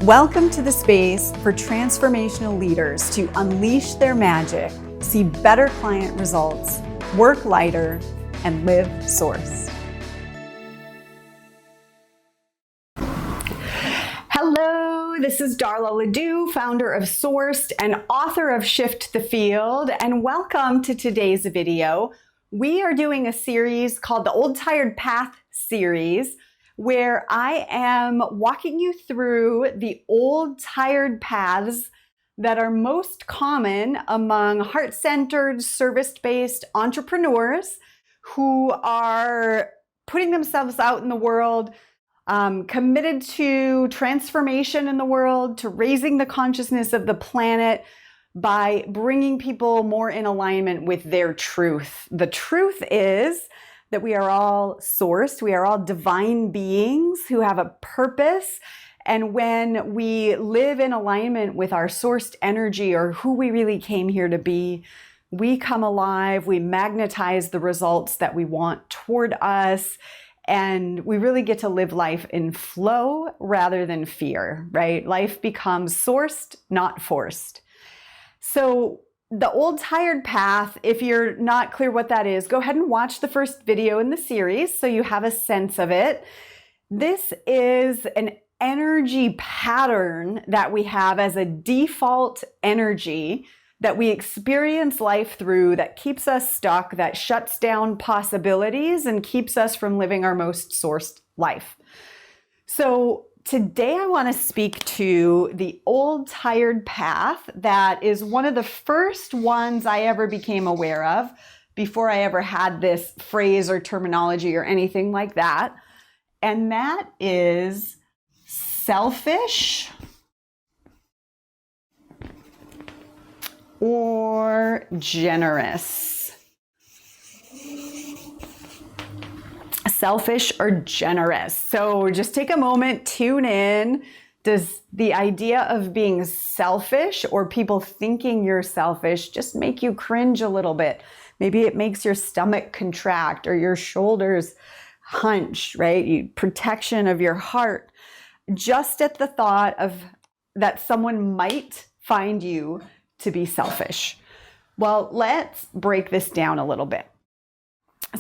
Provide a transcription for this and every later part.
Welcome to the space for transformational leaders to unleash their magic, see better client results, work lighter, and live source. Hello, this is Darla Ledoux, founder of Sourced and author of Shift the Field, and welcome to today's video. We are doing a series called the Old Tired Path series, where I am walking you through the old tired paths that are most common among heart-centered, service-based entrepreneurs who are putting themselves out in the world, committed to transformation in the world, to raising the consciousness of the planet by bringing people more in alignment with their truth. The truth is that we are all sourced, we are all divine beings who have a purpose. And when we live in alignment with our sourced energy or who we really came here to be, we come alive, we magnetize the results that we want toward us, and we really get to live life in flow rather than fear, right? Life becomes sourced, not forced. So the old tired path, if you're not clear what that is, go ahead and watch the first video in the series so you have a sense of it. This is an energy pattern that we have as a default energy that we experience life through, that keeps us stuck, that shuts down possibilities and keeps us from living our most sourced life. So today I want to speak to the old tired path that is one of the first ones I ever became aware of before I ever had this phrase or terminology or anything like that. And that is selfish or generous. Selfish or generous. So just take a moment, tune in. Does the idea of being selfish or people thinking you're selfish just make you cringe a little bit? Maybe it makes your stomach contract or your shoulders hunch, right? Protection of your heart. Just at the thought of that someone might find you to be selfish. Well, let's break this down a little bit.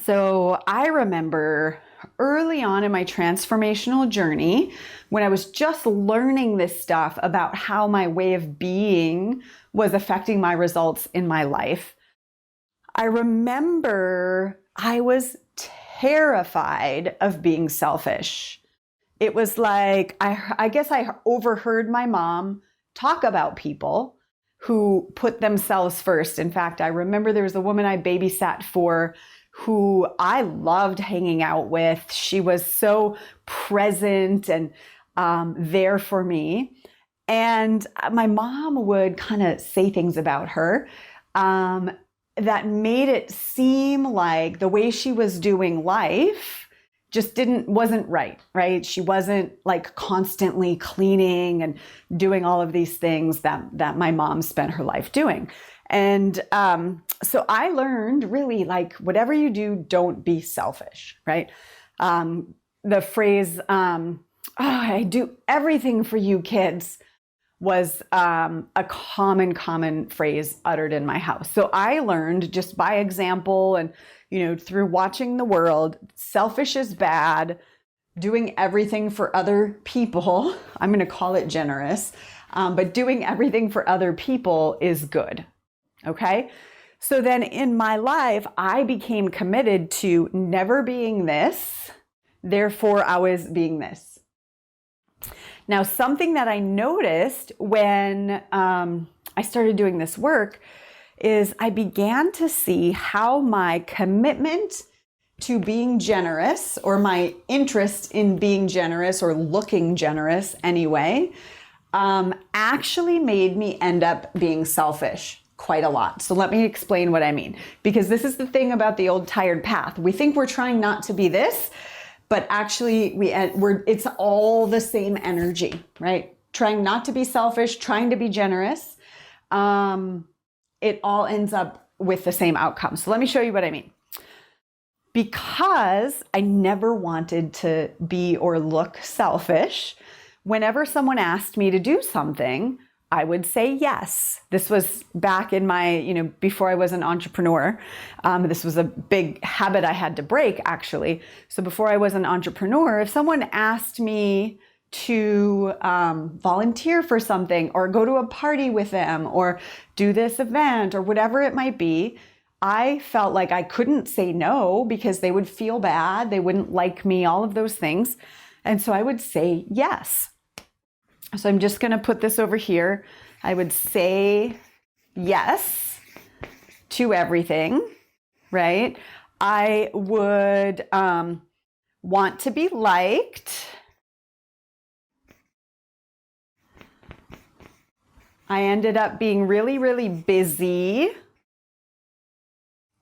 So I remember early on in my transformational journey, when I was just learning this stuff about how my way of being was affecting my results in my life, I remember I was terrified of being selfish. It was like, I guess I overheard my mom talk about people who put themselves first. In fact, I remember there was a woman I babysat for who I loved hanging out with. She was so present and there for me. And my mom would kind of say things about her that made it seem like the way she was doing life just wasn't right? She wasn't like constantly cleaning and doing all of these things that my mom spent her life doing. And so I learned really, like, whatever you do, don't be selfish, right? The phrase, I do everything for you kids was a common phrase uttered in my house. So I learned just by example and, through watching the world, selfish is bad, doing everything for other people, I'm going to call it generous, but doing everything for other people is good. Okay. So then in my life, I became committed to never being this. Therefore, I was being this. Now, something that I noticed when I started doing this work is I began to see how my commitment to being generous, or my interest in being generous or looking generous anyway, actually made me end up being selfish quite a lot. So let me explain what I mean, because this is the thing about the old tired path. We think we're trying not to be this, but actually it's all the same energy, right? Trying not to be selfish, trying to be generous. It all ends up with the same outcome. So let me show you what I mean. Because I never wanted to be or look selfish, whenever someone asked me to do something, I would say yes. This was back in my, before I was an entrepreneur. This was a big habit I had to break, actually. So before I was an entrepreneur, if someone asked me to volunteer for something or go to a party with them or do this event or whatever it might be, I felt like I couldn't say no because they would feel bad. They wouldn't like me, all of those things. And so I would say yes. So I'm just going to put this over here. I would say yes to everything, right? I would want to be liked. I ended up being really, really busy,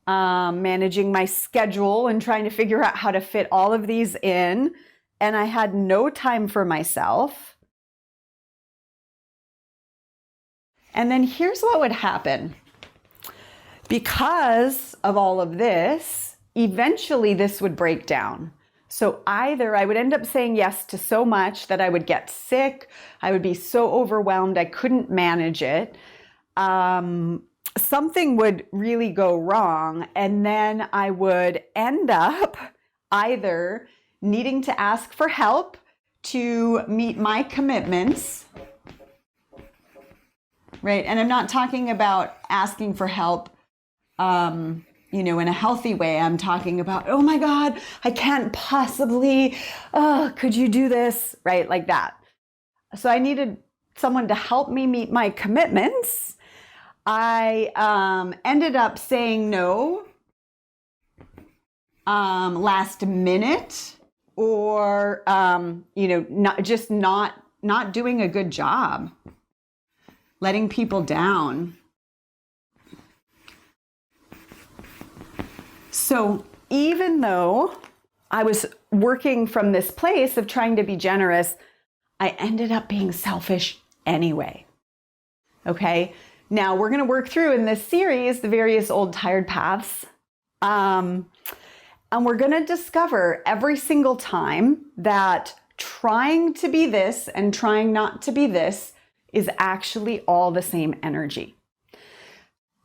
managing my schedule and trying to figure out how to fit all of these in. And I had no time for myself. And then here's what would happen. Because of all of this, eventually this would break down. So either I would end up saying yes to so much that I would get sick, I would be so overwhelmed I couldn't manage it. Something would really go wrong, and then I would end up either needing to ask for help to meet my commitments, right? And I'm not talking about asking for help, in a healthy way. I'm talking about, oh my God, I can't possibly, could you do this? Right? Like that. So I needed someone to help me meet my commitments. I ended up saying no last minute or, not doing a good job, letting people down. So even though I was working from this place of trying to be generous, I ended up being selfish anyway. Okay. Now we're going to work through in this series the various old tired paths. And we're going to discover every single time that trying to be this and trying not to be this is actually all the same energy.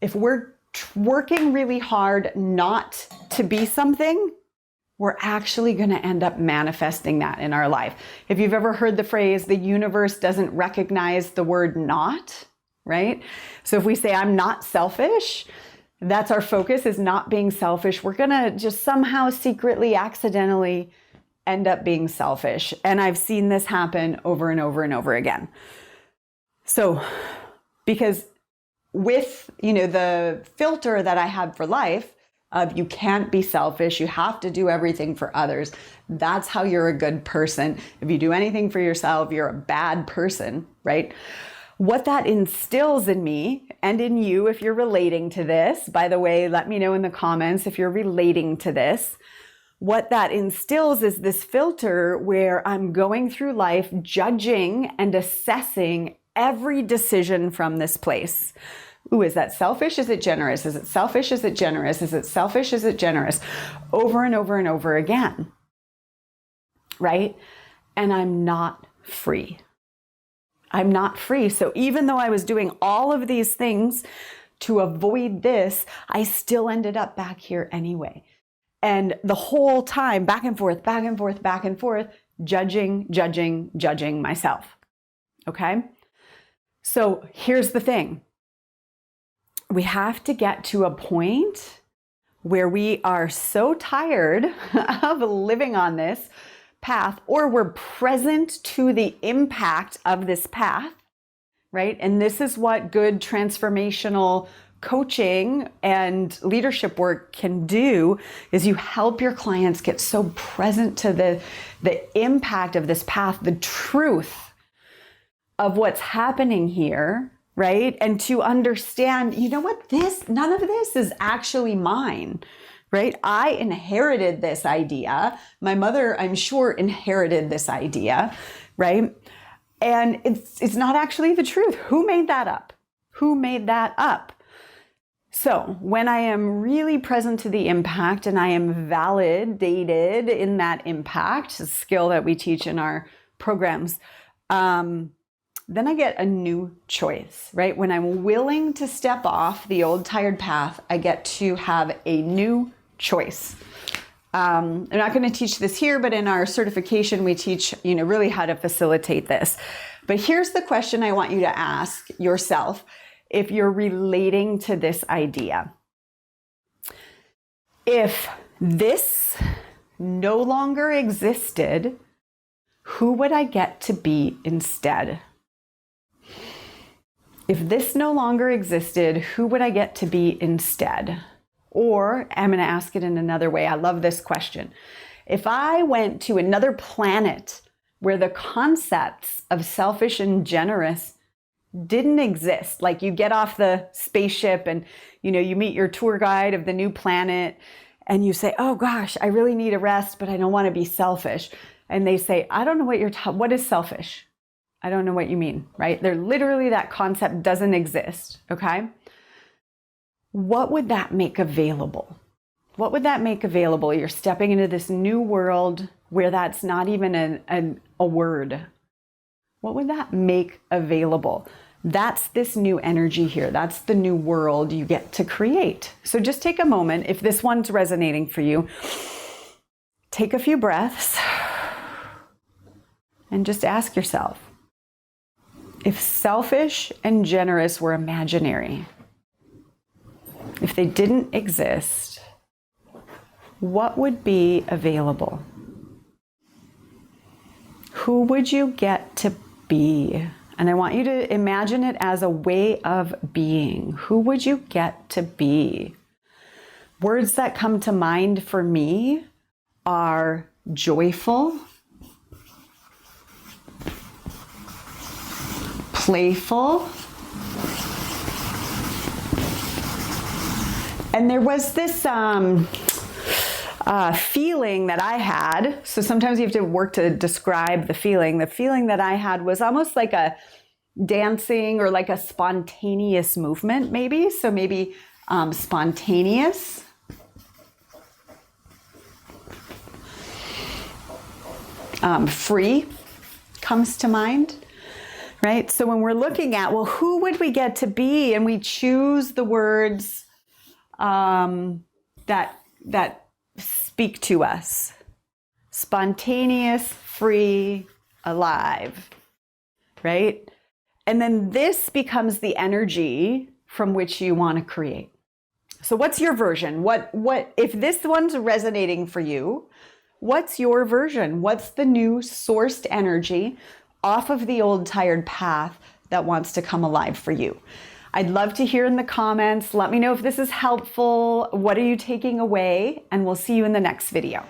If we're working really hard not to be something, we're actually going to end up manifesting that in our life. If you've ever heard the phrase, the universe doesn't recognize the word not, right? So if we say, I'm not selfish, that's our focus, is not being selfish. We're going to just somehow secretly, accidentally end up being selfish. And I've seen this happen over and over and over again. So, because with, the filter that I have for life of you can't be selfish, you have to do everything for others. That's how you're a good person. If you do anything for yourself, you're a bad person, right? What that instills in me and in you, if you're relating to this, by the way, let me know in the comments if you're relating to this. What that instills is this filter where I'm going through life judging and assessing every decision from this place. Ooh, is that selfish? Is it generous? Is it selfish? Is it generous? Is it selfish? Is it generous? Over and over and over again, right? And I'm not free. I'm not free. So even though I was doing all of these things to avoid this, I still ended up back here anyway. And the whole time, back and forth, back and forth, back and forth, judging myself. Okay? So here's the thing. We have to get to a point where we are so tired of living on this path, or we're present to the impact of this path, right? And this is what good transformational coaching and leadership work can do, is you help your clients get so present to the impact of this path, the truth of what's happening here, right? And to understand, none of this is actually mine, right? I inherited this idea. My mother, I'm sure, inherited this idea, right? And it's not actually the truth. Who made that up? Who made that up? So when I am really present to the impact and I am validated in that impact, a skill that we teach in our programs, then I get a new choice, right? When I'm willing to step off the old tired path, I get to have a new choice. I'm not going to teach this here, but in our certification, we teach, really how to facilitate this. But here's the question I want you to ask yourself if you're relating to this idea. If this no longer existed, who would I get to be instead? If this no longer existed, who would I get to be instead? Or I'm going to ask it in another way. I love this question. If I went to another planet where the concepts of selfish and generous didn't exist, like you get off the spaceship and you meet your tour guide of the new planet and you say, oh gosh, I really need a rest, but I don't want to be selfish. And they say, I don't know what is selfish? I don't know what you mean, right? They're literally, that concept doesn't exist, okay? What would that make available? What would that make available? You're stepping into this new world where that's not even a word. What would that make available? That's this new energy here. That's the new world you get to create. So just take a moment. If this one's resonating for you, take a few breaths and just ask yourself, if selfish and generous were imaginary, if they didn't exist, what would be available? Who would you get to be? And I want you to imagine it as a way of being. Who would you get to be? Words that come to mind for me are joyful, playful, and there was this feeling that I had. So sometimes you have to work to describe the feeling. The feeling that I had was almost like a dancing or like a spontaneous movement, maybe. So maybe spontaneous. Free comes to mind, right? So when we're looking at, well, who would we get to be? And we choose the words that speak to us. Spontaneous, free, alive, right? And then this becomes the energy from which you want to create. So what's your version? What if this one's resonating for you, what's your version? What's the new sourced energy off of the old tired path that wants to come alive for you? I'd love to hear in the comments. Let me know if this is helpful. What are you taking away? And we'll see you in the next video.